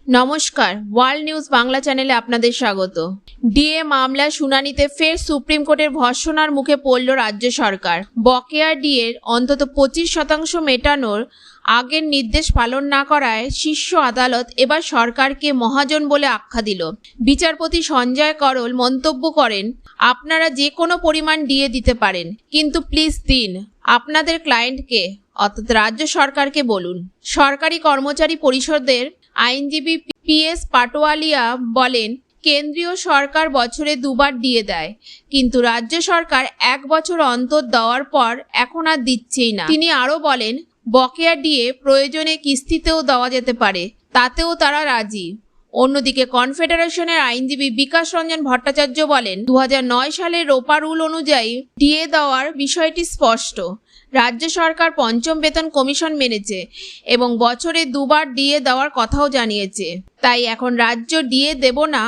নমস্কার, world news Bangla চ্যানেলে আপনাদের স্বাগত। ডিএ মামলা শুনানিতে ফের সুপ্রিম কোর্টের ভর্ৎসনার মুখে পড়ল রাজ্য সরকার। বকেয়া ডিএর অন্তত 25% মেটানোর আগের নির্দেশ পালন না করায় শীর্ষ আদালত এবার সরকারকে মহাজন বলে আখ্যা দিল। বিচারপতি সঞ্জয় করল মন্তব্য করেন, আপনারা যে কোনো পরিমাণ ডিএ দিতে পারেন, কিন্তু প্লিজ দিন আপনাদের ক্লায়েন্টকে অর্থাৎ রাজ্য সরকারকে বলুন। সরকারি কর্মচারী পরিষদের আইনজীবী PS পাটোয়ালিয়া বলেন, কেন্দ্রীয় সরকার বছরে দুবার ডিএ দেয়, কিন্তু রাজ্য সরকার 1 বছর অন্তর দেওয়ার পর এখন আর দিচ্ছেই না। তিনি আরও বলেন, বকেয়া ডিএ প্রয়োজনে কিস্তিতেও দেওয়া যেতে পারে, তাতেও তারা রাজি। অন্যদিকে কনফেডারেশনের আইনজীবী বিকাশ রঞ্জন ভট্টাচার্য বলেন, 2009 সালের রোপা রুল অনুযায়ী ডিএ দেওয়ার বিষয়টি স্পষ্ট। রাজ্য সরকার পঞ্চম বেতন কমিশন মেনেছে এবং বছরে 2 বার ডিএ দেওয়ার কথাও জানিয়েছে। তাই এখন রাজ্য ডিএ দেব না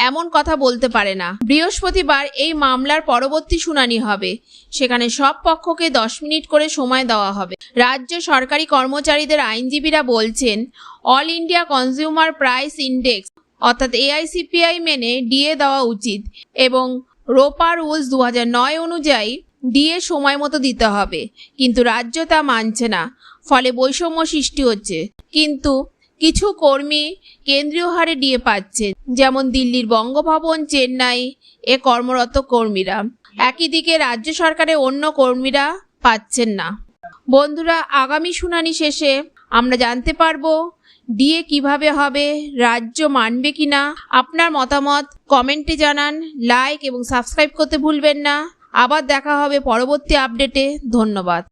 এমন কথা বলতে পারে না। বৃহস্পতিবার এই মামলার পরবর্তী শুনানি হবে। সেখানে সব পক্ষকে 10 মিনিট করে সময় দেওয়া হবে। রাজ্য সরকারি কর্মচারীদের আইনজীবীরা বলছেন, all India consumer price index অর্থাৎ AICPI মেনে ডিএ দেওয়া উচিত এবং রোপা রুলস 2009 অনুযায়ী ডিএ সময় মতো দিতে হবে, কিন্তু রাজ্য তা মানছে না, ফলে বৈষম্য সৃষ্টি হচ্ছে। কিন্তু কিছু কর্মী কেন্দ্রীয় হারে ডিএ পাচ্ছে, যেমন দিল্লির বঙ্গভবন, চেন্নাই কর্মরত কর্মীরা। একই দিকে রাজ্য সরকারের অন্য কর্মীরা পাচ্ছেন না। বন্ধুরা, আগামী শুনানি শেষে আমরা জানতে পারবো ডিএ কিভাবে হবে, রাজ্য মানবে কিনা। আপনার মতামত কমেন্টে জানান, লাইক এবং সাবস্ক্রাইব করতে ভুলবেন না। আবার দেখা হবে পরবর্তী আপডেটে। ধন্যবাদ।